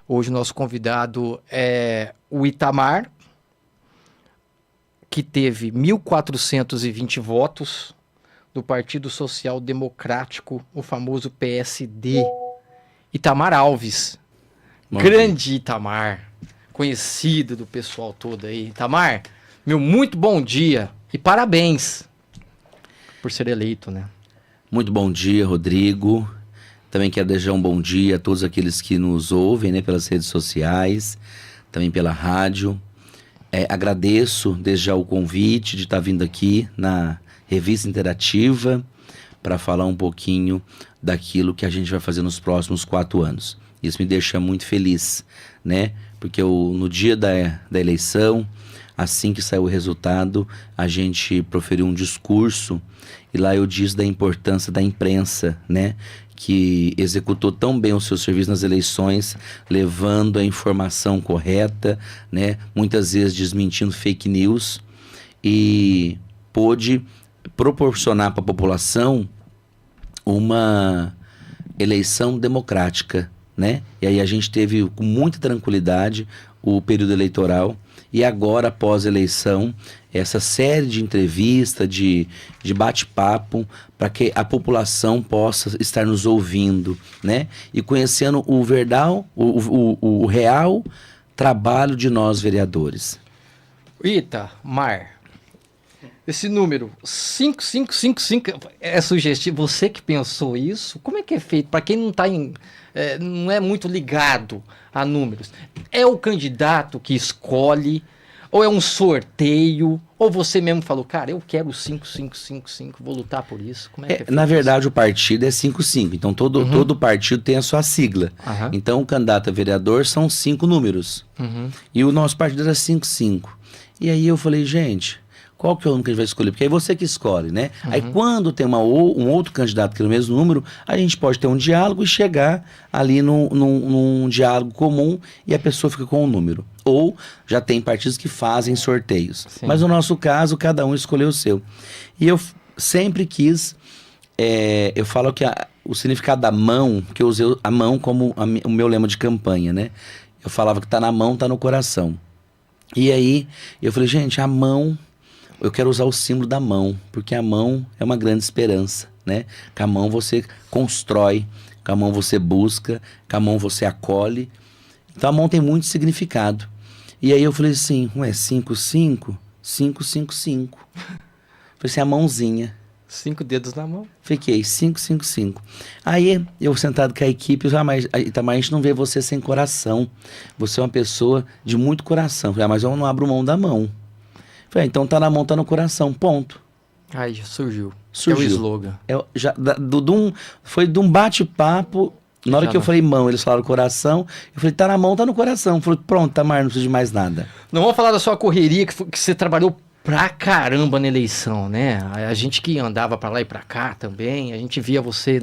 Hoje o nosso convidado é o Itamar, que teve 1.420 votos do Partido Social Democrático, o famoso PSD. Itamar Alves. Bom Grande dia. Itamar, conhecido do pessoal todo aí. Itamar, meu muito bom dia e parabéns por ser eleito, né? Muito bom dia, Rodrigo. Também quero desejar um bom dia a todos aqueles que nos ouvem, né, pelas redes sociais, também pela rádio. Agradeço desde já o convite de estar vindo aqui na Revista Interativa para falar um pouquinho daquilo que a gente vai fazer nos próximos 4 anos. Isso me deixa muito feliz, né? Porque no dia da eleição, assim que saiu o resultado, a gente proferiu um discurso e lá eu disse da importância da imprensa, né? Que executou tão bem o seu serviço nas eleições, levando a informação correta, né? Muitas vezes desmentindo fake news e pôde proporcionar para a população uma eleição democrática, né? E aí a gente teve com muita tranquilidade o período eleitoral e agora, após a eleição, essa série de entrevistas, de bate-papo, para que a população possa estar nos ouvindo, né? E conhecendo o verdade, o real trabalho de nós vereadores. Itamar, esse número 5555 é sugestivo. Você que pensou isso? Como é que é feito? Para quem não tá não é muito ligado a números. É o candidato que escolhe? Ou é um sorteio? Ou você mesmo falou, cara, eu quero 5555, vou lutar por isso? Como é que é feito Na verdade, isso? o partido é 55. Então, todo partido tem a sua sigla. Aham. Então, o candidato a vereador são 5 números. Uhum. E o nosso partido era 55. E aí eu falei, gente, qual que é o número que a gente vai escolher? Porque aí você que escolhe, né? Aí quando tem um outro candidato que é o mesmo número, a gente pode ter um diálogo e chegar ali num diálogo comum e a pessoa fica com o número. Ou já tem partidos que fazem sorteios. Sim. Mas no nosso caso, cada um escolheu o seu. E eu sempre quis, eu falo que o significado da mão, que eu usei a mão como o meu lema de campanha, né? Eu falava que tá na mão, tá no coração. E aí eu falei, gente, a mão, eu quero usar o símbolo da mão, porque a mão é uma grande esperança, né? Com a mão você constrói, com a mão você busca, com a mão você acolhe. Então a mão tem muito significado. E aí eu falei assim, 55, 555. Falei assim, a mãozinha. 5 dedos na mão. Fiquei 555. Aí eu sentado com a equipe, mas Itamar, a gente não vê você sem coração. Você é uma pessoa de muito coração. Falei, mas eu não abro mão da mão. Falei, então tá na mão, tá no coração, ponto. Aí já surgiu. Surgiu. É o slogan. Foi de um bate-papo. Na hora Já que eu não. falei mão, eles falaram coração. Eu falei, tá na mão, tá no coração. Eu falei, pronto, Tamar, não precisa de mais nada. Não vamos falar da sua correria, que você trabalhou pra caramba na eleição, né? A gente que andava pra lá e pra cá também, a gente via você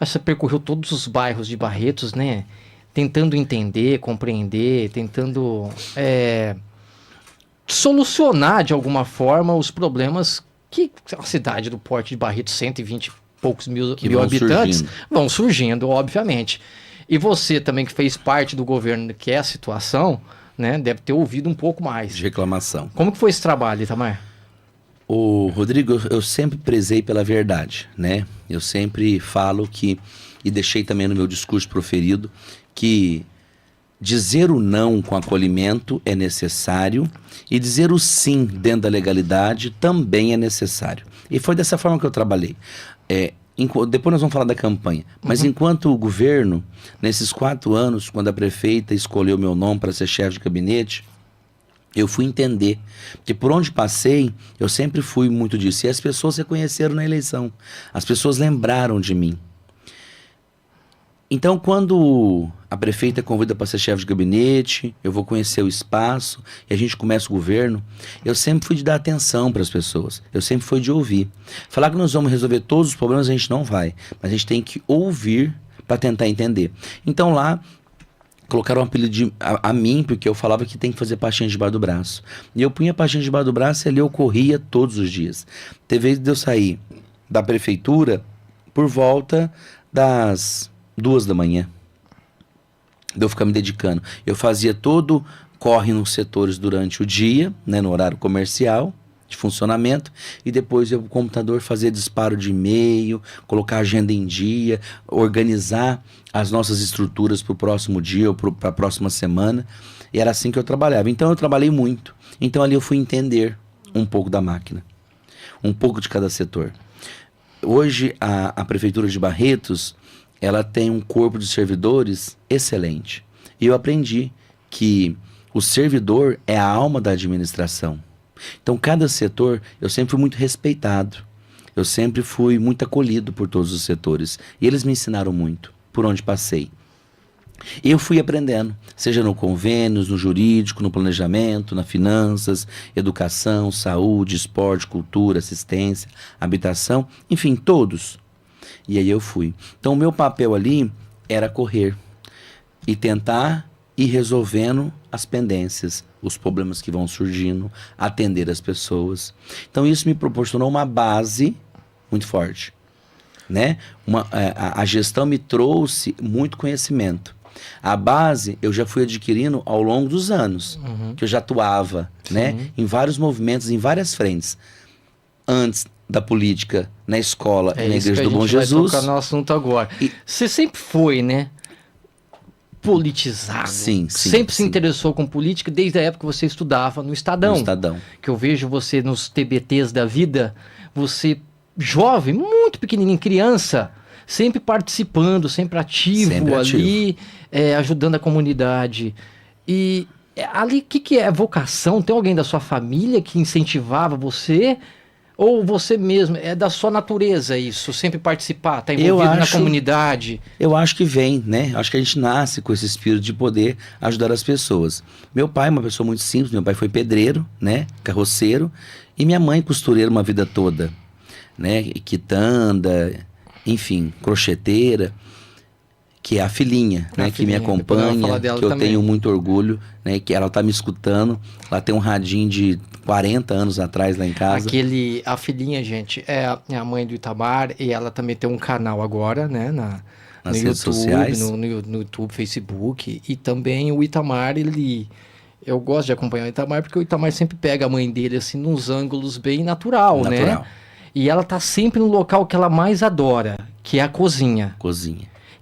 Você percorreu todos os bairros de Barretos, né? Tentando entender, compreender, tentando solucionar de alguma forma os problemas que a cidade do Porto de Barretos, 120 e poucos mil vão habitantes, surgindo. vão surgindo, obviamente. E você também que fez parte do governo, que é a situação, né, deve ter ouvido um pouco mais. De reclamação. Como que foi esse trabalho, Itamar? Rodrigo, eu sempre prezei pela verdade, né? Eu sempre falo que, e deixei também no meu discurso proferido, que dizer o não com acolhimento é necessário e dizer o sim dentro da legalidade também é necessário. E foi dessa forma que eu trabalhei. Depois nós vamos falar da campanha. Mas enquanto o governo, nesses 4 anos, quando a prefeita escolheu meu nome para ser chefe de gabinete, eu fui entender. Porque por onde passei, eu sempre fui muito disso. E as pessoas reconheceram na eleição. As pessoas lembraram de mim. Então, quando a prefeita convida para ser chefe de gabinete, eu vou conhecer o espaço e a gente começa o governo, eu sempre fui de dar atenção para as pessoas. Eu sempre fui de ouvir. Falar que nós vamos resolver todos os problemas, a gente não vai. Mas a gente tem que ouvir para tentar entender. Então lá, colocaram um apelido a mim, porque eu falava que tem que fazer pastinha debaixo do braço. E eu punha a pastinha debaixo do braço e ali eu corria todos os dias. Teve vez de eu sair da prefeitura por volta das 2 da manhã. de eu ficar me dedicando. Eu fazia todo corre nos setores durante o dia, né, no horário comercial de funcionamento, e depois eu, o computador, fazia disparo de e-mail, colocar a agenda em dia, organizar as nossas estruturas para o próximo dia ou para a próxima semana, e era assim que eu trabalhava. Então eu trabalhei muito. Então ali eu fui entender um pouco da máquina, um pouco de cada setor. Hoje a Prefeitura de Barretos, ela tem um corpo de servidores excelente. E eu aprendi que o servidor é a alma da administração. Então, cada setor, eu sempre fui muito respeitado. Eu sempre fui muito acolhido por todos os setores. E eles me ensinaram muito, por onde passei. Eu fui aprendendo, seja no convênios, no jurídico, no planejamento, na finanças, educação, saúde, esporte, cultura, assistência, habitação, enfim, todos. E aí eu fui. Então, o meu papel ali era correr e tentar ir resolvendo as pendências, os problemas que vão surgindo, atender as pessoas. Então isso me proporcionou uma base muito forte, né? A gestão me trouxe muito conhecimento. A base eu já fui adquirindo ao longo dos anos, que eu já atuava, né? Em vários movimentos, em várias frentes. Antes da política, na escola e na Igreja do Bom Jesus. Vai tocar no assunto agora. Você sempre foi, né? Politizado. Sim, sempre se interessou com política desde a época que você estudava no Estadão. No Estadão. Que eu vejo você nos TBTs da vida, você jovem, muito pequenininho, criança, sempre participando, sempre ativo ali, ajudando a comunidade. E ali, o que é vocação? Tem alguém da sua família que incentivava você? Ou você mesmo, é da sua natureza isso, sempre participar, estar envolvido na comunidade? Eu acho que vem, né? Acho que a gente nasce com esse espírito de poder ajudar as pessoas. Meu pai é uma pessoa muito simples, meu pai foi pedreiro, né? Carroceiro, e minha mãe costureira uma vida toda, né? Quitanda, enfim, crocheteira, que é a filhinha, né? Que me acompanha, que eu tenho muito orgulho, né? Que ela tá me escutando, ela tem um radinho de 40 anos atrás lá em casa. A filhinha, gente, é a mãe do Itamar, e ela também tem um canal agora, né, nas redes YouTube, sociais. No YouTube, Facebook, e também o Itamar, eu gosto de acompanhar o Itamar, porque o Itamar sempre pega a mãe dele, assim, nos ângulos bem natural, né? E ela tá sempre no local que ela mais adora, que é a cozinha.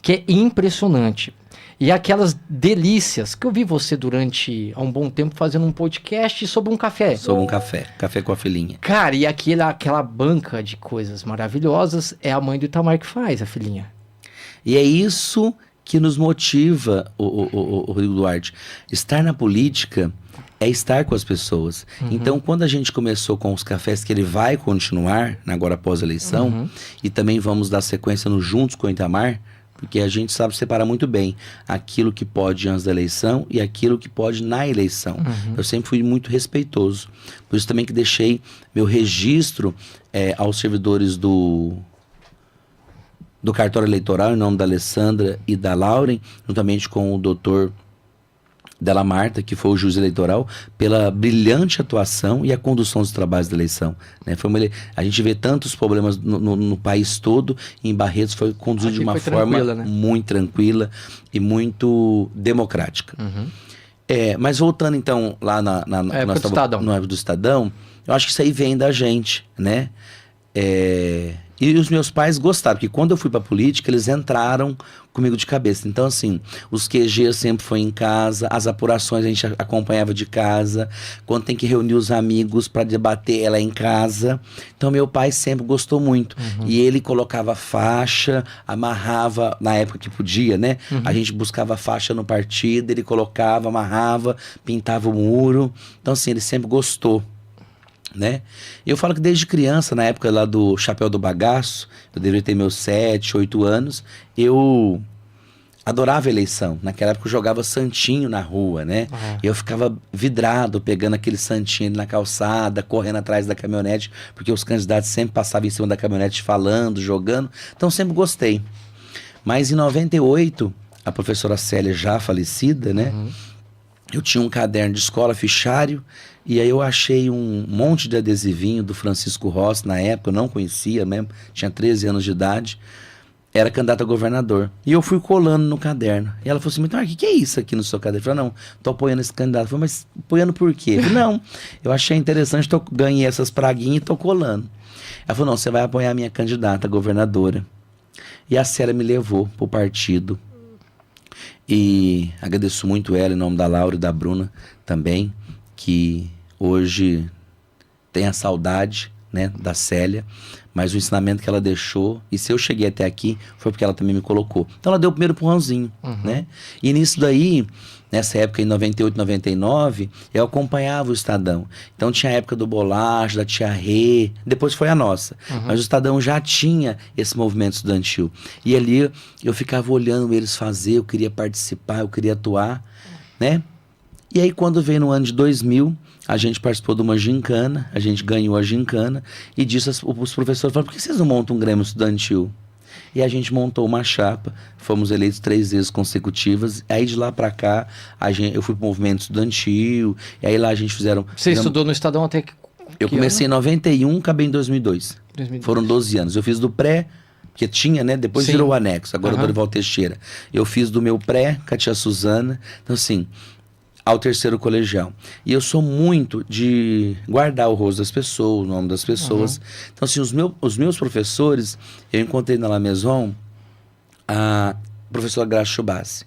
Que é impressionante. E aquelas delícias que eu vi você há um bom tempo fazendo um podcast sobre um café. Sobre um café com a filhinha. Cara, e aquela banca de coisas maravilhosas é a mãe do Itamar que faz, a filhinha. E é isso que nos motiva, o Rodrigo Duarte. Estar na política é estar com as pessoas. Então, quando a gente começou com os cafés, que ele vai continuar agora após a eleição, e também vamos dar sequência no Juntos com o Itamar, porque a gente sabe separar muito bem aquilo que pode antes da eleição e aquilo que pode na eleição. Eu sempre fui muito respeitoso. Por isso também que deixei meu registro aos servidores do cartório eleitoral, em nome da Alessandra e da Lauren, juntamente com o doutor Della Marta, que foi o juiz eleitoral, pela brilhante atuação e a condução dos trabalhos da eleição, né? A gente vê tantos problemas no país todo, e em Barretos foi conduzido de uma forma muito tranquila e muito democrática. Mas voltando então lá no época do Estadão, eu acho que isso aí vem da gente, né? E os meus pais gostaram, porque quando eu fui pra política, eles entraram comigo de cabeça. Então, assim, os QGs sempre foi em casa, as apurações a gente acompanhava de casa, quando tem que reunir os amigos para debater, ela em casa. Então, meu pai sempre gostou muito. E ele colocava faixa, amarrava, na época que podia, né? A gente buscava faixa no partido, ele colocava, amarrava, pintava o muro. Então, assim, ele sempre gostou, né? Eu falo que desde criança, na época lá do Chapéu do Bagaço, eu deveria ter meus 7, 8 anos, eu adorava a eleição. Naquela época eu jogava santinho na rua, né? Eu ficava vidrado, pegando aquele santinho ali na calçada, correndo atrás da caminhonete, porque os candidatos sempre passavam em cima da caminhonete falando, jogando. Então sempre gostei. Mas em 98, a professora Célia, já falecida, né? Eu tinha um caderno de escola, fichário, e aí eu achei um monte de adesivinho do Francisco Rossi, na época, eu não conhecia mesmo, tinha 13 anos de idade. era candidato a governador. E eu fui colando no caderno. E ela falou assim, mas o que é isso aqui no seu caderno? Eu falei, não, tô apoiando esse candidato. Eu falei, mas apoiando por quê? Eu falei, não, eu achei interessante, ganhei essas praguinhas e tô colando. Ela falou, não, você vai apoiar a minha candidata a governadora. E a Célia me levou pro partido. E agradeço muito ela, em nome da Laura e da Bruna também, que hoje tem a saudade, né, da Célia, mas o ensinamento que ela deixou, e se eu cheguei até aqui, foi porque ela também me colocou. Então ela deu o primeiro empurrãozinho, né? E nisso daí, nessa época, em 98, 99, eu acompanhava o Estadão. Então tinha a época do Bolacha, da Tia Rê, depois foi a nossa. Mas o Estadão já tinha esse movimento estudantil. E ali eu ficava olhando eles fazer, eu queria participar, eu queria atuar, né? E aí quando veio no ano de 2000, a gente participou de uma gincana, a gente ganhou a gincana, e disse os professores falaram, por que vocês não montam um grêmio estudantil? E a gente montou uma chapa, fomos eleitos 3 vezes consecutivas, aí de lá pra cá, eu fui pro movimento estudantil, e aí lá a gente fizeram... Você estudou no Estadão até que Eu comecei ano? em 91, acabei em 2002. Foram 12 anos. Eu fiz do pré, porque tinha, né? Depois virou o anexo, agora o Dorival Teixeira. Eu fiz do meu pré, com a tia Suzana, então assim... ao terceiro colegial. E eu sou muito de guardar o rosto das pessoas, o nome das pessoas. Então, assim, os meus professores, eu encontrei na La Maison a professora Graça Chubassi.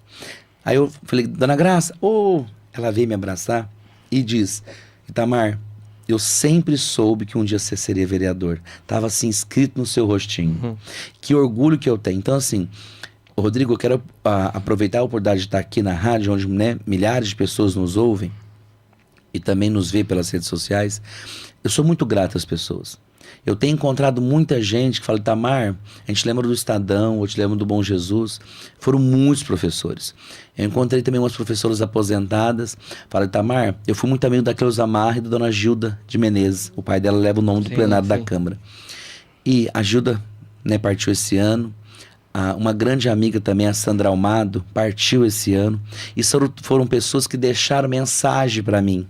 Aí eu falei, Dona Graça, ela veio me abraçar e diz, Itamar, eu sempre soube que um dia você seria vereador. Tava assim, escrito no seu rostinho. Que orgulho que eu tenho. Então, assim... Rodrigo, eu quero aproveitar a oportunidade de estar aqui na rádio, onde, né, milhares de pessoas nos ouvem e também nos vê pelas redes sociais. Eu sou muito grato às pessoas. Eu tenho encontrado muita gente que fala, Itamar, a gente lembra do Estadão, ou te lembra do Bom Jesus. Foram muitos professores. Eu encontrei também umas professoras aposentadas. Fala, Itamar, eu fui muito amigo da Cleusa Marra e da Dona Gilda de Menezes. O pai dela leva o nome do plenário da Câmara. E a Gilda, né, partiu esse ano. Uma grande amiga também, a Sandra Almado, partiu esse ano. E foram pessoas que deixaram mensagem para mim.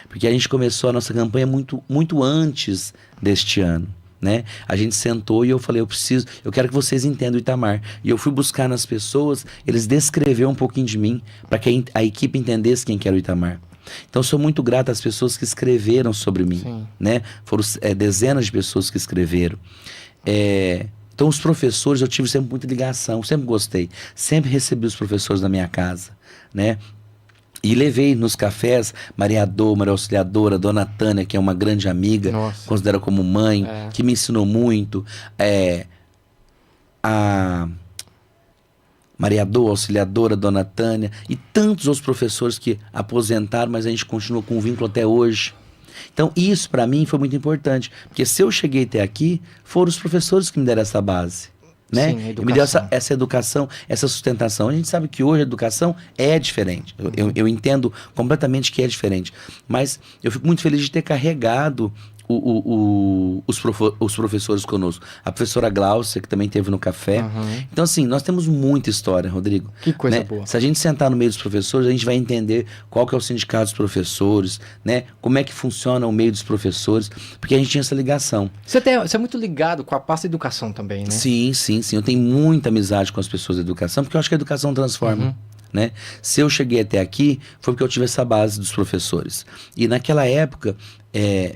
Porque a gente começou a nossa campanha muito antes deste ano, né? A gente sentou e eu falei, eu quero que vocês entendam o Itamar. E eu fui buscar nas pessoas, eles descreveram um pouquinho de mim, para que a equipe entendesse quem que era o Itamar. Então, sou muito grato às pessoas que escreveram sobre mim, né? Foram dezenas de pessoas que escreveram. Então, os professores, eu tive sempre muita ligação, sempre gostei. Sempre recebi os professores na minha casa, né? E levei nos cafés Maria Auxiliadora, Dona Tânia, que é uma grande amiga, considero como mãe, que me ensinou muito. A Maria Auxiliadora, Dona Tânia, e tantos outros professores que aposentaram, mas a gente continua com um vínculo até hoje. Então, isso para mim foi muito importante, porque se eu cheguei até aqui, foram os professores que me deram essa base, né? Sim, e me deu essa educação, essa sustentação. A gente sabe que hoje a educação é diferente, eu entendo completamente que é diferente, mas eu fico muito feliz de ter carregado os professores conosco. A professora Glaucia, que também esteve no café. Então, assim, nós temos muita história, Rodrigo. Que coisa, né? Boa. Se a gente sentar no meio dos professores, a gente vai entender qual que é o sindicato dos professores, né? Como é que funciona o meio dos professores, porque a gente tinha essa ligação. Você é muito ligado com a pasta de educação também, né? Sim. Eu tenho muita amizade com as pessoas da educação, porque eu acho que a educação transforma. Né? Se eu cheguei até aqui, foi porque eu tive essa base dos professores. E naquela época,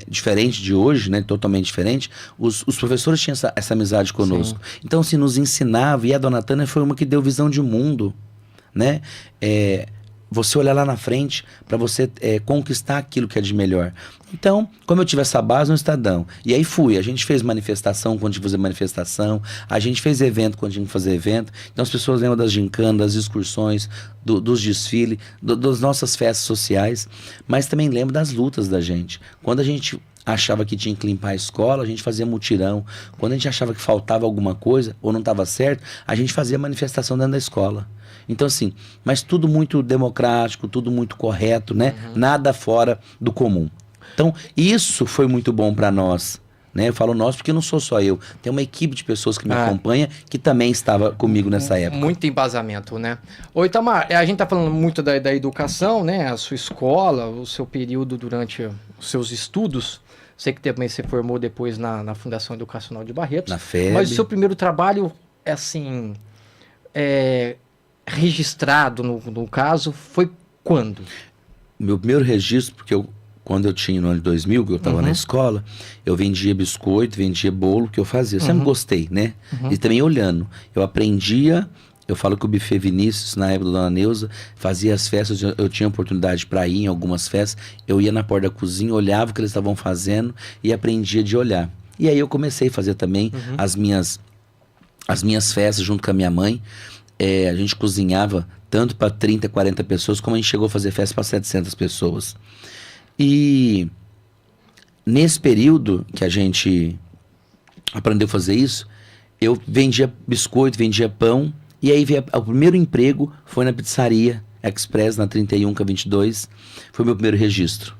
diferente de hoje, né? Totalmente diferente, os professores tinham essa amizade conosco. Sim. Então, se nos ensinava, e a Dona Tânia foi uma que deu visão de mundo, né? Você olhar lá na frente para você conquistar aquilo que é de melhor. Então, como eu tive essa base no Estadão, e aí a gente fez manifestação quando tinha que fazer manifestação, a gente fez evento quando tinha que fazer evento, então as pessoas lembram das gincanas, das excursões, dos desfiles, das nossas festas sociais, mas também lembram das lutas da gente. Quando a gente achava que tinha que limpar a escola, a gente fazia mutirão. Quando a gente achava que faltava alguma coisa ou não estava certo, a gente fazia manifestação dentro da escola. Então, assim, mas tudo muito democrático, tudo muito correto, né? Nada fora do comum. Então, isso foi muito bom para nós, né? Eu falo nós porque não sou só eu. Tem uma equipe de pessoas que me acompanha que também estava comigo nessa época. Muito embasamento, né? Ô, Itamar, a gente tá falando muito da educação, né? A sua escola, o seu período durante os seus estudos. Sei que também você formou depois na Fundação Educacional de Barretos. Na FEB. Mas o seu primeiro trabalho assim, registrado no caso, foi quando? Meu primeiro registro, porque quando eu tinha no ano de 2000, que eu estava na escola, eu vendia biscoito, vendia bolo, que eu fazia. Eu sempre gostei, né? E também olhando. Eu aprendia, eu falo que o Buffet Vinícius, na época da Dona Neuza, fazia as festas, eu tinha oportunidade para ir em algumas festas, eu ia na porta da cozinha, olhava o que eles estavam fazendo e aprendia de olhar. E aí eu comecei a fazer também as minhas festas junto com a minha mãe. A gente cozinhava tanto para 30, 40 pessoas, como a gente chegou a fazer festa para 700 pessoas. E nesse período que a gente aprendeu a fazer isso, eu vendia biscoito, vendia pão, e aí o primeiro emprego foi na pizzaria Express, na 31 com a 22, foi meu primeiro registro.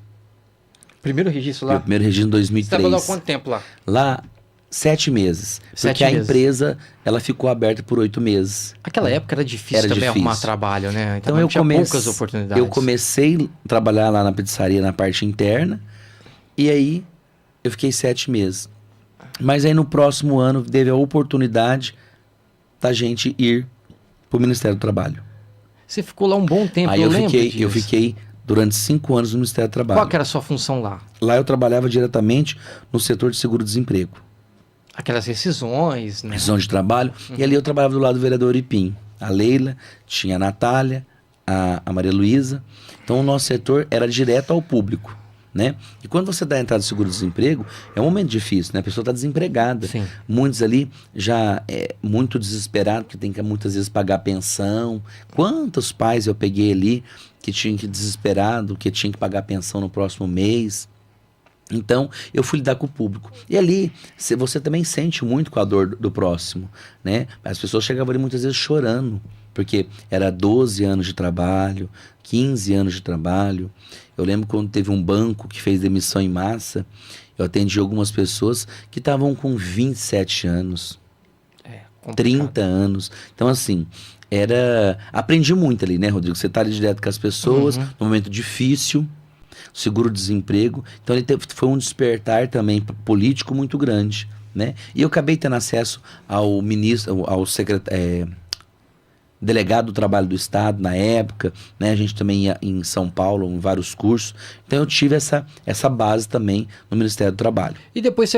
Primeiro registro lá? Meu primeiro registro em 2003. Você trabalhou há quanto tempo lá? Lá, 7 meses. Porque a empresa, ela ficou aberta por 8 meses. Aquela época era difícil também arrumar trabalho, né? Então eu tinha poucas oportunidades. Eu comecei a trabalhar lá na pizzaria, na parte interna, e aí eu fiquei 7 meses. Mas aí no próximo ano teve a oportunidade da gente ir pro Ministério do Trabalho. Você ficou lá um bom tempo, aí eu fiquei durante 5 anos no Ministério do Trabalho. Qual que era a sua função lá? Lá eu trabalhava diretamente no setor de seguro-desemprego. Aquelas rescisões, né? Rescisão de trabalho. E ali eu trabalhava do lado do vereador Ipim. A Leila, tinha a Natália, a Maria Luísa. Então o nosso setor era direto ao público, né? E quando você dá a entrada do seguro-desemprego, é um momento difícil, né? A pessoa está desempregada. Sim. Muitos ali já muito desesperados, porque tem que muitas vezes pagar pensão. Quantos pais eu peguei ali que tinham que desesperado, que tinham que pagar pensão no próximo mês? Então, eu fui lidar com o público. E ali, você também sente muito com a dor do próximo, né? As pessoas chegavam ali muitas vezes chorando, porque era 12 anos de trabalho, 15 anos de trabalho. Eu lembro quando teve um banco que fez demissão em massa, eu atendi algumas pessoas que estavam com 27 anos, 30 anos. Então, assim, aprendi muito ali, né, Rodrigo? Você tá ali direto com as pessoas, num momento difícil, seguro-desemprego. Então foi um despertar também político muito grande, né? E eu acabei tendo acesso ao ministro, ao delegado do trabalho do Estado na época, né? A gente também ia em São Paulo em vários cursos. Então eu tive essa base também no Ministério do Trabalho. E depois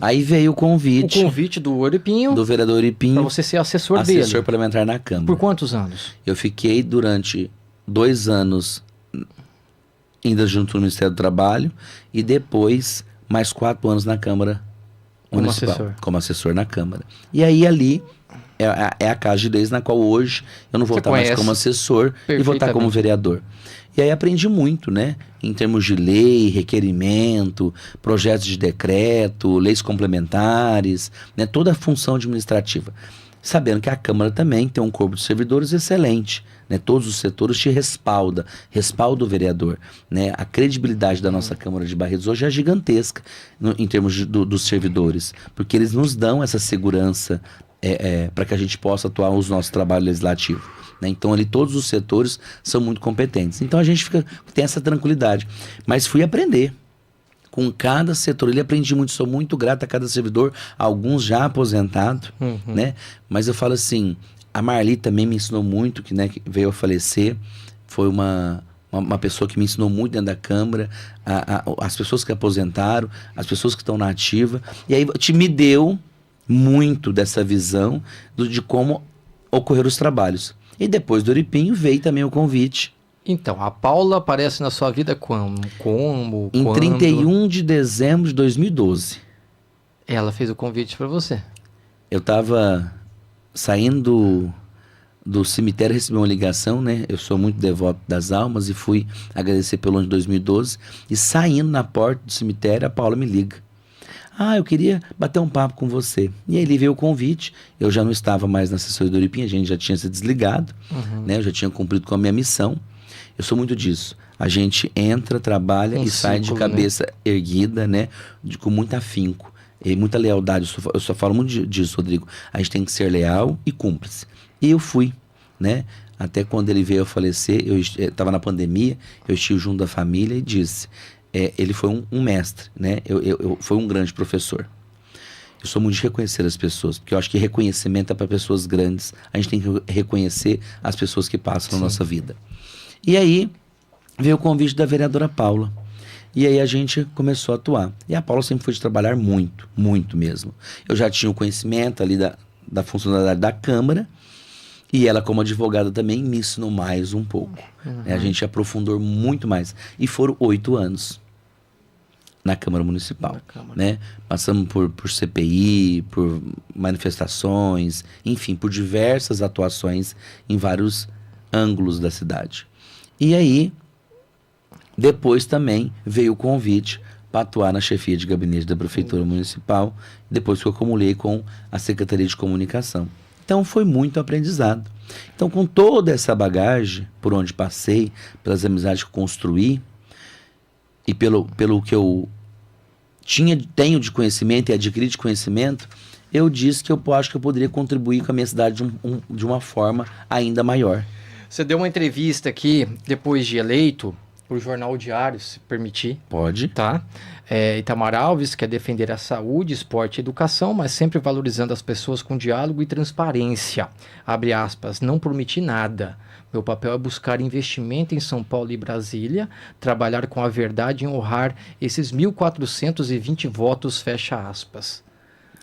Aí veio o convite. O convite do Oripinho. Do vereador Oripinho. Para você ser assessor dele. Assessor parlamentar na Câmara. Por quantos anos? Eu fiquei durante 2 anos ainda junto no Ministério do Trabalho e depois mais 4 anos na Câmara Municipal. Como assessor na Câmara. E aí ali é a casa de leis na qual hoje eu não vou estar mais como assessor e vou estar como vereador. E aí aprendi muito, né? Em termos de lei, requerimento, projetos de decreto, leis complementares, né? Toda a função administrativa. Sabendo que a Câmara também tem um corpo de servidores excelente, né? Todos os setores te respalda o vereador, né? A credibilidade da nossa Câmara de Barretos hoje é gigantesca em termos dos servidores, porque eles nos dão essa segurança para que a gente possa atuar nos nossos trabalhos legislativos, né? Então ali todos os setores são muito competentes. Então a gente tem essa tranquilidade. Mas fui aprender. Com cada setor, ele aprendi muito, sou muito grato a cada servidor, alguns já aposentados, né? Mas eu falo assim, a Marli também me ensinou muito, que veio a falecer, foi uma pessoa que me ensinou muito dentro da Câmara, as pessoas que aposentaram, as pessoas que estão na ativa, e aí me deu muito dessa visão de como ocorreram os trabalhos. E depois do Oripinho veio também o convite. Então, a Paula aparece na sua vida quando? Em 31 de dezembro de 2012. Ela fez o convite para você. Eu estava saindo do cemitério, recebi uma ligação, né? Eu sou muito devoto das almas e fui agradecer pelo ano de 2012. E saindo na porta do cemitério, a Paula me liga. Eu queria bater um papo com você. E aí ele veio o convite. Eu já não estava mais na assessoria do Oripinho, a gente já tinha se desligado, né? Eu já tinha cumprido com a minha missão. Eu sou muito disso. A gente entra, trabalha e sai de cabeça erguida, né? Com muito afinco e muita lealdade. Eu só falo muito disso, Rodrigo. A gente tem que ser leal e cúmplice. E eu fui, né? Até quando ele veio a falecer, eu estava na pandemia, eu estive junto da família e disse... ele foi um mestre, né? Foi um grande professor. Eu sou muito de reconhecer as pessoas, porque eu acho que reconhecimento é para pessoas grandes. A gente tem que reconhecer as pessoas que passam na nossa vida. E aí veio o convite da vereadora Paula. E aí a gente começou a atuar. E a Paula sempre foi de trabalhar muito, muito mesmo. Eu já tinha o conhecimento ali da funcionalidade da Câmara, e ela, como advogada, também me ensinou mais um pouco. A gente aprofundou muito mais. E foram 8 anos na Câmara Municipal. Né? Passamos por CPI, por manifestações, enfim, por diversas atuações em vários ângulos da cidade. E aí, depois também veio o convite para atuar na chefia de gabinete da Prefeitura Municipal, depois que eu acumulei com a Secretaria de Comunicação. Então foi muito aprendizado. Então, com toda essa bagagem, por onde passei, pelas amizades que construí, e pelo que eu tenho de conhecimento e adquiri de conhecimento, eu disse que eu acho que eu poderia contribuir com a minha cidade de uma forma ainda maior. Você deu uma entrevista aqui, depois de eleito, para o Jornal Diário, se permitir. Pode. Tá? Itamar Alves quer defender a saúde, esporte e educação, mas sempre valorizando as pessoas com diálogo e transparência. Abre aspas, não prometi nada. Meu papel é buscar investimento em São Paulo e Brasília, trabalhar com a verdade e honrar esses 1.420 votos, fecha aspas.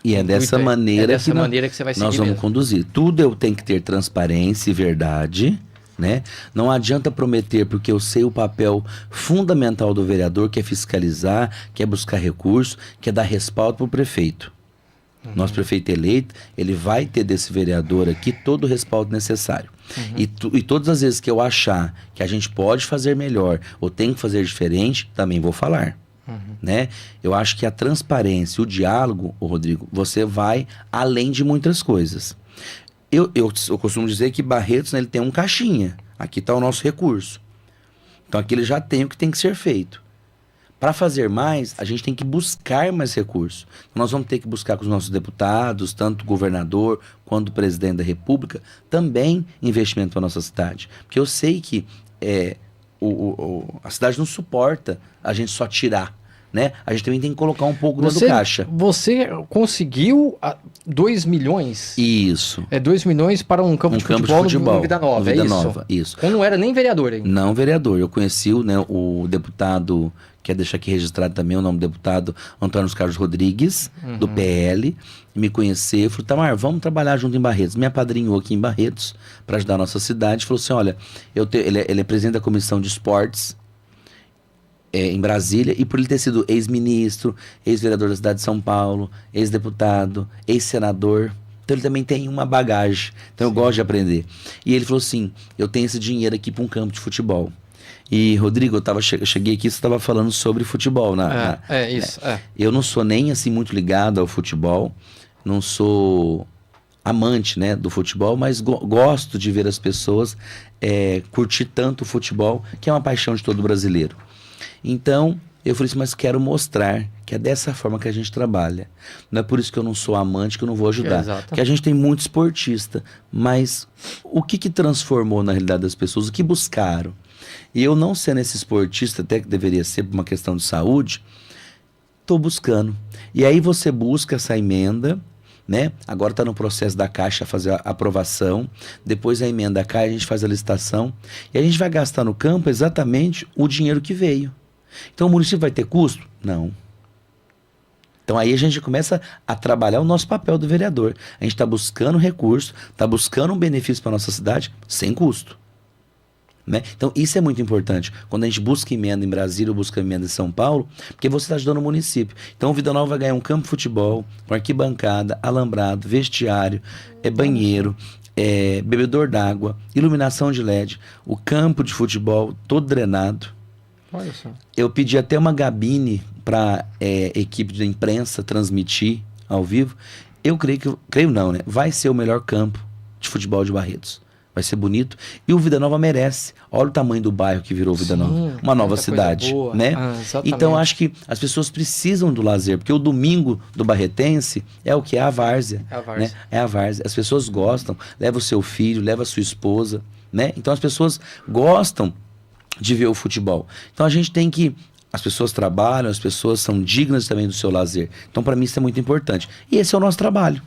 E é dessa maneira que você vai seguir nós vamos mesmo. conduzir. Tudo eu tenho que ter transparência e verdade, né? Não adianta prometer, porque eu sei o papel fundamental do vereador, que é fiscalizar, que é buscar recurso, que é dar respaldo para o prefeito. Nosso prefeito eleito, ele vai ter desse vereador aqui todo o respaldo necessário. E todas as vezes que eu achar que a gente pode fazer melhor ou tem que fazer diferente, também vou falar. Né? Eu acho que a transparência, o diálogo, Rodrigo, você vai além de muitas coisas. Eu costumo dizer que Barretos, né, ele tem um caixinha. Aqui está o nosso recurso. Então aqui ele já tem o que tem que ser feito. Para fazer mais, a gente tem que buscar mais recursos. Nós vamos ter que buscar com os nossos deputados, tanto o governador quanto o presidente da República, também investimento para a nossa cidade. Porque eu sei que a cidade não suporta a gente só tirar. Né? A gente também tem que colocar um pouco dentro do caixa. Você conseguiu 2 milhões? Isso. 2 milhões para um campo de futebol no Vida Nova, no Vida Nova, isso. Eu não era nem vereador ainda. Não vereador. Eu conheci o deputado, quer deixar aqui registrado também o nome do deputado, Antônio Carlos Rodrigues, do PL, me conheceu, falou, Tamar, vamos trabalhar junto em Barretos. Me apadrinhou aqui em Barretos para ajudar a nossa cidade. Falou assim, olha, ele é presidente da comissão de esportes, em Brasília, e por ele ter sido ex-ministro, ex-vereador da cidade de São Paulo, ex-deputado, ex-senador, então ele também tem uma bagagem, então eu gosto de aprender. E ele falou assim, eu tenho esse dinheiro aqui para um campo de futebol. E, Rodrigo, eu cheguei aqui, você estava falando sobre futebol. Eu não sou nem assim muito ligado ao futebol, não sou amante, né, do futebol, mas gosto de ver as pessoas curtir tanto o futebol, que é uma paixão de todo brasileiro. Então, eu falei assim, mas quero mostrar que é dessa forma que a gente trabalha. Não é por isso que eu não sou amante, que eu não vou ajudar. Exato. Porque a gente tem muito esportista, mas o que transformou na realidade das pessoas? O que buscaram? E eu não sendo esse esportista, até que deveria ser por uma questão de saúde, estou buscando. E aí você busca essa emenda, né? Agora está no processo da Caixa fazer a aprovação, depois a emenda cai, a gente faz a licitação, e a gente vai gastar no campo exatamente o dinheiro que veio. Então o município vai ter custo? Não. Então aí a gente começa a trabalhar o nosso papel do vereador. A gente está buscando recurso, está buscando um benefício para a nossa cidade sem custo. Né? Então isso é muito importante. Quando a gente busca emenda em Brasília ou busca emenda em São Paulo, porque você está ajudando o município. Então o Vida Nova vai ganhar um campo de futebol, com arquibancada, alambrado, vestiário, banheiro, bebedor d'água, iluminação de LED, o campo de futebol todo drenado. Olha só. Eu pedi até uma cabine para equipe de imprensa transmitir ao vivo. Eu creio não, né? Vai ser o melhor campo de futebol de Barretos. Vai ser bonito. E o Vida Nova merece. Olha o tamanho do bairro que virou Vida Nova. Uma nova cidade, né? Então acho que as pessoas precisam do lazer, porque o domingo do barretense é o que? É a várzea. Né? É a várzea. As pessoas gostam. Leva o seu filho, leva a sua esposa, né? Então as pessoas gostam de ver o futebol. Então a gente tem que as pessoas trabalham, as pessoas são dignas também do seu lazer. Então, para mim, isso é muito importante. E esse é o nosso trabalho.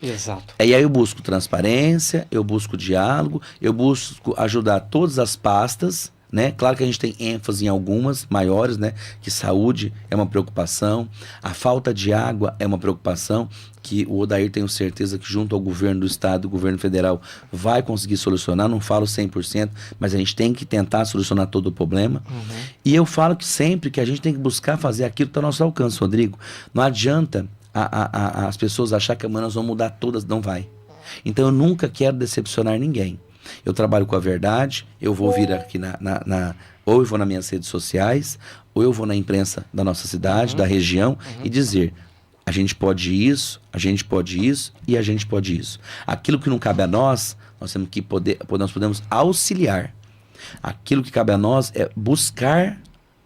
Exato. E aí eu busco transparência, eu busco diálogo, eu busco ajudar todas as pastas, né? Claro que a gente tem ênfase em algumas maiores, né? Que saúde é uma preocupação, a falta de água é uma preocupação, que o Odair tenho certeza que junto ao governo do estado, o governo federal vai conseguir solucionar, não falo 100%, mas a gente tem que tentar solucionar todo o problema. E eu falo que sempre que a gente tem que buscar fazer aquilo que está ao nosso alcance, Rodrigo. Não adianta as pessoas achar que amanhã nós vamos mudar todas, não vai. Então eu nunca quero decepcionar ninguém. Eu trabalho com a verdade, eu vou vir aqui ou eu vou nas minhas redes sociais, ou eu vou na imprensa da nossa cidade, da região, e dizer, a gente pode isso, a gente pode isso e a gente pode isso. Aquilo que não cabe a nós, nós temos que nós podemos auxiliar. Aquilo que cabe a nós é buscar,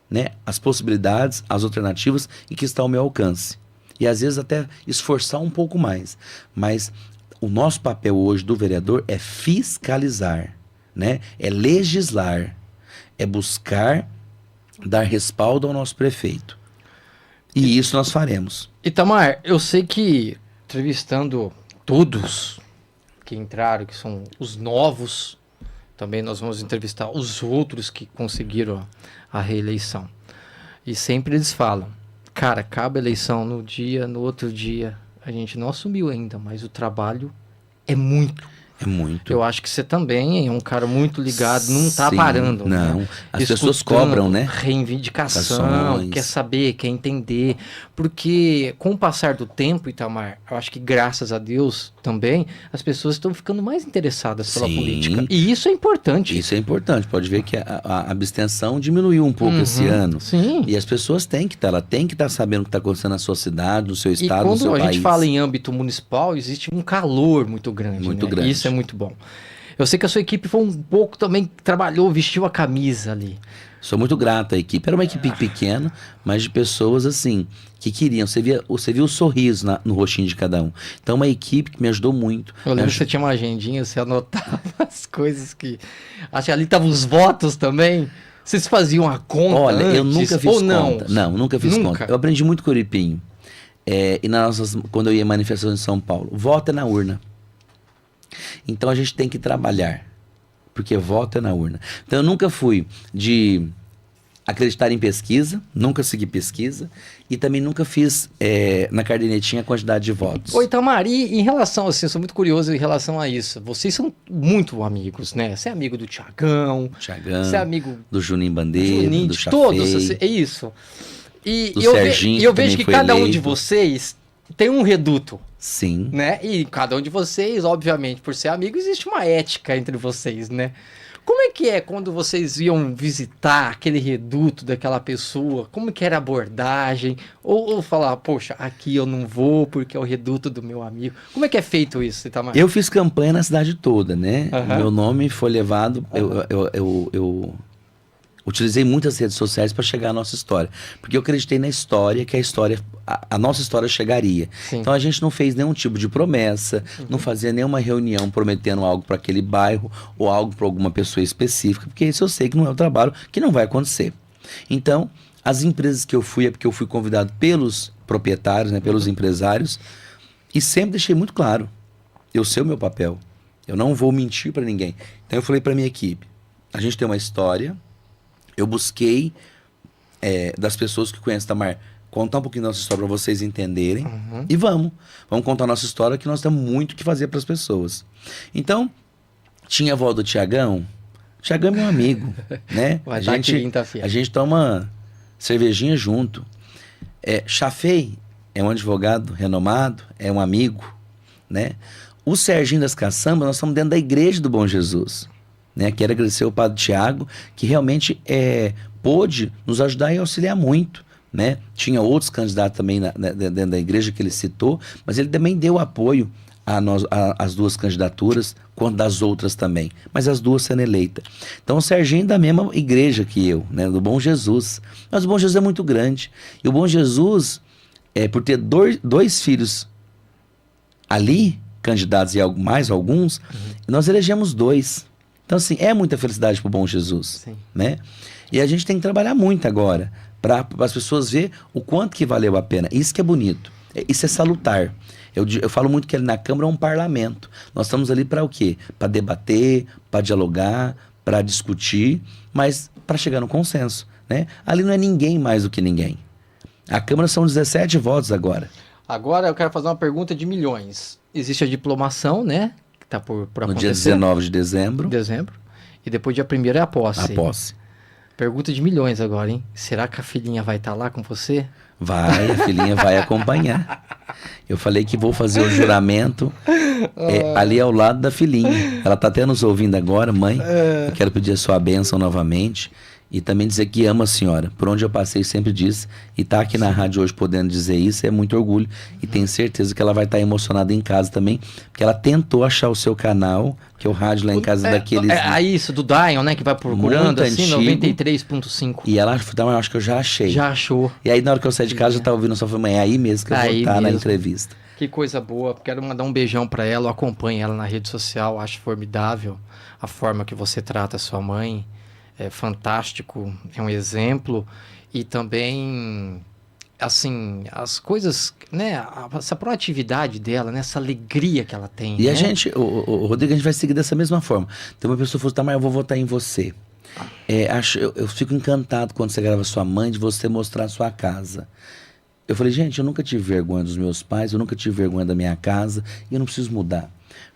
né, as possibilidades, as alternativas e que está ao meu alcance. E às vezes até esforçar um pouco mais. Mas o nosso papel hoje do vereador é fiscalizar, né? É legislar, é buscar dar respaldo ao nosso prefeito. E isso nós faremos. Itamar, eu sei que entrevistando todos que entraram, que são os novos, também nós vamos entrevistar os outros que conseguiram a reeleição. E sempre eles falam, cara, acaba a eleição no outro dia, a gente não assumiu ainda, mas o trabalho é muito. É muito. Eu acho que você também é um cara muito ligado, não tá parando. Não, né? as pessoas cobram, né? Reivindicação, quer saber, quer entender. Porque com o passar do tempo, Itamar, eu acho que graças a Deus também, as pessoas estão ficando mais interessadas pela política. E isso é importante. Isso é importante. Pode ver que a abstenção diminuiu um pouco esse ano. Sim. E as pessoas têm que estar, ela tem que estar sabendo o que está acontecendo na sua cidade, no seu estado, no seu país. E quando a gente fala em âmbito municipal, existe um calor muito grande. Muito né? grande. Isso é muito bom. Eu sei que a sua equipe foi um pouco também, trabalhou, vestiu a camisa ali. Sou muito grato à equipe. Era uma equipe pequena, mas de pessoas assim, que queriam. Você viu o sorriso no rostinho de cada um. Então, uma equipe que me ajudou muito. Eu lembro que você tinha uma agendinha, você anotava as coisas que... Acho que ali estavam os votos também. Vocês faziam a conta? Olha, antes, eu nunca fiz conta. Não, nunca fiz Nunca? conta. Eu aprendi muito com o Uripinho. E quando eu ia em manifestações em São Paulo, voto é na urna. Então a gente tem que trabalhar, porque voto é na urna. Então eu nunca fui de acreditar em pesquisa, nunca segui pesquisa e também nunca fiz na cadernetinha a quantidade de votos. Oi, Itamar, e em relação, assim, eu sou muito curioso em relação a isso. Vocês são muito amigos, né? Você é amigo do Tiagão, você é amigo do Juninho Bandeira, do Chafei, todos, assim, é isso. E do eu Serginho, eu vejo que cada um de eleito. vocês tem um reduto. Sim. Né? E cada um de vocês, obviamente, por ser amigo, existe uma ética entre vocês, né? Como é que é quando vocês iam visitar aquele reduto daquela pessoa? Como que era a abordagem? Ou falar, poxa, aqui eu não vou porque é o reduto do meu amigo. Como é que é feito isso, Itamar? Eu fiz campanha na cidade toda, né? Meu nome foi levado, eu utilizei muitas redes sociais para chegar à nossa história. Porque eu acreditei na história, que a nossa história chegaria. Sim. Então a gente não fez nenhum tipo de promessa, não fazia nenhuma reunião prometendo algo para aquele bairro ou algo para alguma pessoa específica, porque isso eu sei que não é o trabalho, que não vai acontecer. Então, as empresas que eu fui é porque eu fui convidado pelos proprietários, né, pelos empresários, e sempre deixei muito claro, eu sei o meu papel, eu não vou mentir para ninguém. Então eu falei para minha equipe, a gente tem uma história. Eu busquei das pessoas que conhecem Itamar, contar um pouquinho da nossa história para vocês entenderem. E vamos contar a nossa história, que nós temos muito o que fazer para as pessoas. Então, tinha a avó do Tiagão. Tiagão é meu amigo, né? A gente toma cervejinha junto. Chafei é um advogado renomado, é um amigo, né? O Serginho das Caçambas, nós estamos dentro da igreja do Bom Jesus. Né? Quero agradecer ao Padre Tiago, que realmente pôde nos ajudar e auxiliar muito. Né? Tinha outros candidatos também dentro da igreja que ele citou, mas ele também deu apoio às duas candidaturas, quanto das outras também, mas as duas sendo eleitas. Então o Serginho é da mesma igreja que eu, né? Do Bom Jesus. Mas o Bom Jesus é muito grande. E o Bom Jesus, por ter dois filhos ali, candidatos e mais alguns, nós elegemos 2. Então, assim, é muita felicidade pro Bom Jesus, né? E a gente tem que trabalhar muito agora para as pessoas ver o quanto que valeu a pena. Isso que é bonito, isso é salutar. Eu falo muito que ali na Câmara é um parlamento. Nós estamos ali para o quê? Para debater, para dialogar, para discutir, mas para chegar no consenso, né? Ali não é ninguém mais do que ninguém. A Câmara são 17 votos agora. Agora eu quero fazer uma pergunta de milhões. Existe a diplomação, né? Que está por No acontecer. dia 19 de dezembro. E depois dia 1º é a posse. A posse. Pergunta de milhões agora, hein? Será que a filhinha vai estar lá com você? Vai, a filhinha vai acompanhar. Eu falei que vou fazer o juramento ali ao lado da filhinha. Ela está até nos ouvindo agora, mãe. Eu quero pedir a sua bênção novamente. E também dizer que amo a senhora. Por onde eu passei sempre disse. E estar aqui na rádio hoje podendo dizer isso é muito orgulho. E tenho certeza que ela vai estar emocionada em casa também. Porque ela tentou achar o seu canal. Que o rádio lá em casa daqueles... isso, do Dion, né? Que vai procurando, assim, antigo. 93.5. E ela falou, eu acho que eu já achei. Já achou. E aí na hora que eu saí de casa, eu já estava ouvindo só falei, mãe, é aí mesmo que eu vou estar na entrevista. Que coisa boa. Quero mandar um beijão para ela. Eu acompanho ela na rede social. Acho formidável a forma que você trata a sua mãe. É fantástico, é um exemplo. E também, assim, as coisas, né, essa proatividade dela, né, essa alegria que ela tem. E né? a gente, o Rodrigo, a gente vai seguir dessa mesma forma. Tem uma pessoa que falou, tá, mas eu vou votar em você. Eu fico encantado quando você grava sua mãe, de você mostrar a sua casa. Eu falei, gente, eu nunca tive vergonha dos meus pais, eu nunca tive vergonha da minha casa, e eu não preciso mudar.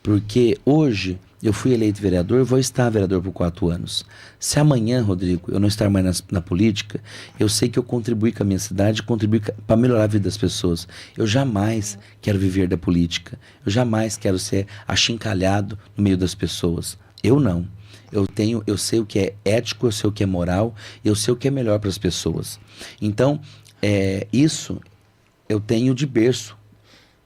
Porque hoje eu fui eleito vereador, vou estar vereador por 4 anos. Se amanhã, Rodrigo, eu não estar mais na política, eu sei que eu contribuí com a minha cidade, contribuí para melhorar a vida das pessoas. Eu jamais quero viver da política. Eu jamais quero ser achincalhado no meio das pessoas. Eu não. Eu sei o que é ético, eu sei o que é moral, eu sei o que é melhor para as pessoas. Então, isso eu tenho de berço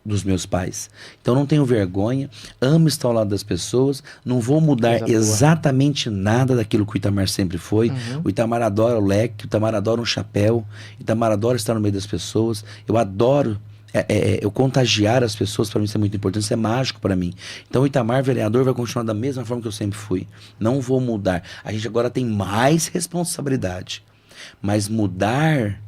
dos meus pais. Então não tenho vergonha, amo estar ao lado das pessoas, não vou mudar exatamente nada daquilo que o Itamar sempre foi. O Itamar adora o leque, o Itamar adora um chapéu, o Itamar adora estar no meio das pessoas, eu adoro eu contagiar as pessoas, para mim isso é muito importante, isso é mágico para mim. Então o Itamar vereador vai continuar da mesma forma que eu sempre fui. Não vou mudar. A gente agora tem mais responsabilidade, mas mudar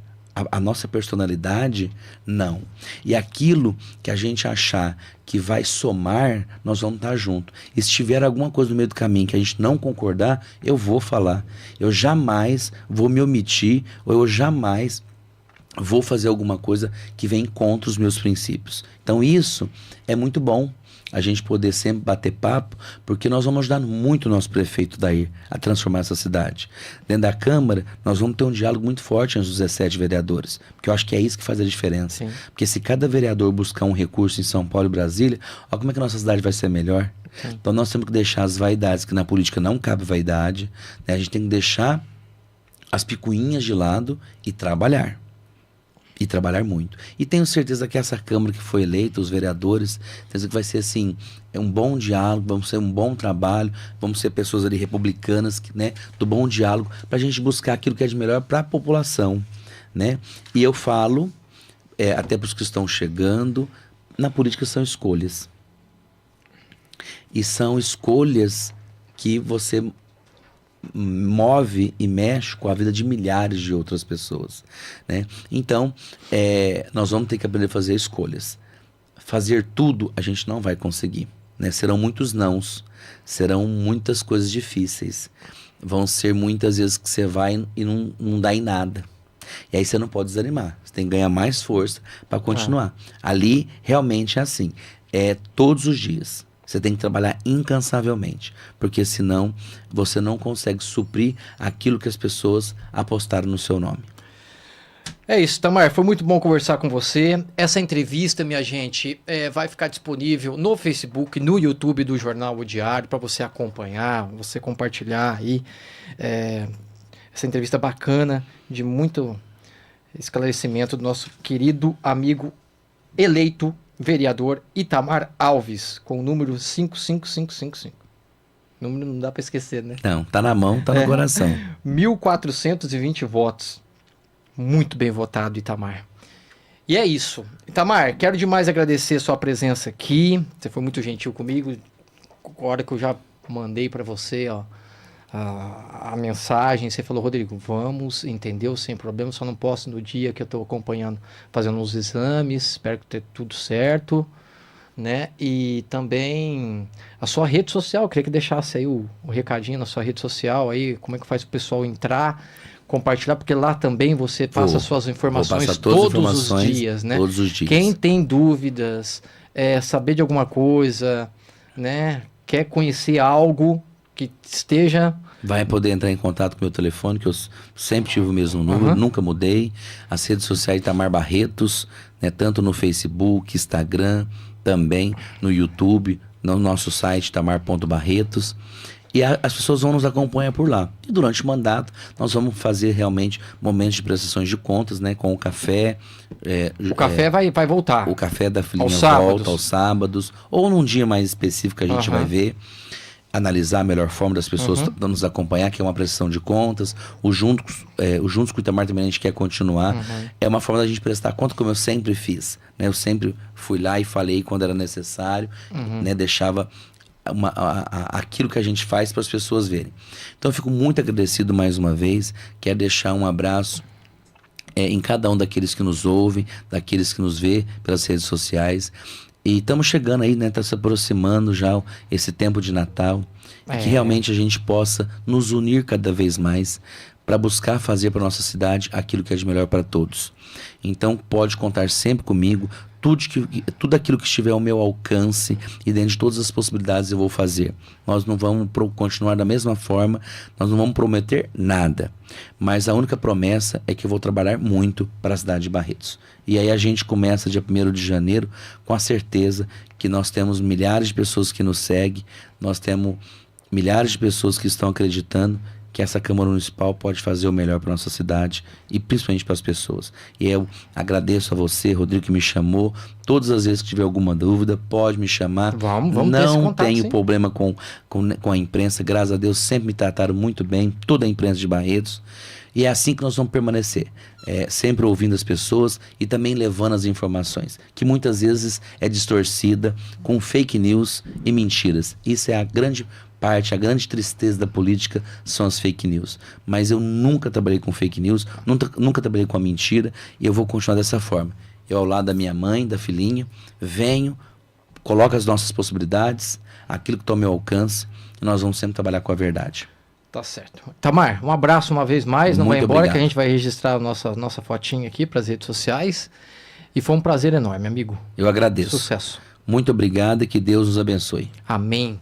a nossa personalidade, não. E aquilo que a gente achar que vai somar, nós vamos estar junto. E se tiver alguma coisa no meio do caminho que a gente não concordar, eu vou falar. Eu jamais vou me omitir, ou eu jamais vou fazer alguma coisa que vem contra os meus princípios. Então isso é muito bom, a gente poder sempre bater papo, porque nós vamos ajudar muito o nosso prefeito Dair a transformar essa cidade. Dentro da Câmara, nós vamos ter um diálogo muito forte entre os 17 vereadores, porque eu acho que é isso que faz a diferença. Sim. Porque se cada vereador buscar um recurso em São Paulo e Brasília, olha como é que a nossa cidade vai ser melhor. Sim. Então nós temos que deixar as vaidades, que na política não cabe vaidade, né? A gente tem que deixar as picuinhas de lado e trabalhar. E trabalhar muito. E tenho certeza que essa Câmara que foi eleita, os vereadores, tenho certeza que vai ser assim, um bom diálogo, vamos ser um bom trabalho, vamos ser pessoas ali republicanas, né, do bom diálogo, para a gente buscar aquilo que é de melhor para a população, né? E eu falo, até para os que estão chegando, na política são escolhas. E são escolhas que você move e mexe com a vida de milhares de outras pessoas, né? Então, nós vamos ter que aprender a fazer escolhas. Fazer tudo a gente não vai conseguir, né? Serão muitos nãos, serão muitas coisas difíceis, vão ser muitas vezes que você vai e não dá em nada. E aí você não pode desanimar, você tem que ganhar mais força para continuar. Ali realmente é assim, todos os dias. Você tem que trabalhar incansavelmente, porque senão você não consegue suprir aquilo que as pessoas apostaram no seu nome. É isso, Itamar, foi muito bom conversar com você. Essa entrevista, minha gente, vai ficar disponível no Facebook, no YouTube do Jornal O Diário, para você acompanhar, você compartilhar aí. Essa entrevista bacana, de muito esclarecimento do nosso querido amigo eleito vereador Itamar Alves, com o número 55555. O número não dá para esquecer, né? Não, tá na mão, tá no coração. 1.420 votos. Muito bem votado, Itamar. E é isso. Itamar, quero demais agradecer a sua presença aqui. Você foi muito gentil comigo. A hora que eu já mandei para você, ó, a mensagem, você falou, Rodrigo, vamos, entendeu? Sem problema, só não posso no dia que eu estou acompanhando, fazendo uns exames, espero que tenha tudo certo, né? E também a sua rede social, eu queria que deixasse aí o recadinho na sua rede social aí, como é que faz o pessoal entrar, compartilhar, porque lá também você passa suas informações passar todas as todos os informações dias, né? todos os dias. Quem tem dúvidas, saber de alguma coisa, né? Quer conhecer algo que esteja... Vai poder entrar em contato com o meu telefone, que eu sempre tive o mesmo número, nunca mudei. As redes sociais Itamar Barretos, né, tanto no Facebook, Instagram, também no YouTube, no nosso site itamar.barretos. E as pessoas vão nos acompanhar por lá. E durante o mandato, nós vamos fazer realmente momentos de prestações de contas, né, com o café. O café vai voltar. O café da filhinha sábados. volta aos sábados, ou num dia mais específico que a gente vai ver. Analisar a melhor forma das pessoas nos acompanhar, que é uma prestação de contas. O Juntos com o Itamar também a gente quer continuar. É uma forma da gente prestar conta, como eu sempre fiz. Né? Eu sempre fui lá e falei quando era necessário, né? Deixava aquilo que a gente faz para as pessoas verem. Então eu fico muito agradecido mais uma vez. Quero deixar um abraço em cada um daqueles que nos ouvem, daqueles que nos vê pelas redes sociais. E estamos chegando aí, né? Tá se aproximando já esse tempo de Natal. Que realmente a gente possa nos unir cada vez mais para buscar fazer para nossa cidade aquilo que é de melhor para todos. Então pode contar sempre comigo. Tudo aquilo que estiver ao meu alcance e dentro de todas as possibilidades eu vou fazer. Nós não vamos continuar da mesma forma, nós não vamos prometer nada. Mas a única promessa é que eu vou trabalhar muito para a cidade de Barretos. E aí a gente começa dia 1º de janeiro com a certeza que nós temos milhares de pessoas que nos seguem, nós temos milhares de pessoas que estão acreditando que essa Câmara Municipal pode fazer o melhor para nossa cidade e principalmente para as pessoas. E eu agradeço a você, Rodrigo, que me chamou. Todas as vezes que tiver alguma dúvida, pode me chamar. Vamos ter esse Não contato, tenho sim. problema com a imprensa, graças a Deus, sempre me trataram muito bem, toda a imprensa de Barretos. E é assim que nós vamos permanecer, sempre ouvindo as pessoas e também levando as informações, que muitas vezes é distorcida com fake news e mentiras. Isso é a grande parte, a grande tristeza da política são as fake news. Mas eu nunca trabalhei com fake news, nunca trabalhei com a mentira e eu vou continuar dessa forma. Eu ao lado da minha mãe, da filhinha, venho, coloco as nossas possibilidades, aquilo que está ao meu alcance e nós vamos sempre trabalhar com a verdade. Tá certo. Tamar, um abraço uma vez mais, não vai embora obrigado. que a gente vai registrar a nossa fotinha aqui para as redes sociais e foi um prazer enorme, amigo. Eu agradeço. Sucesso. Muito obrigado e que Deus nos abençoe. Amém.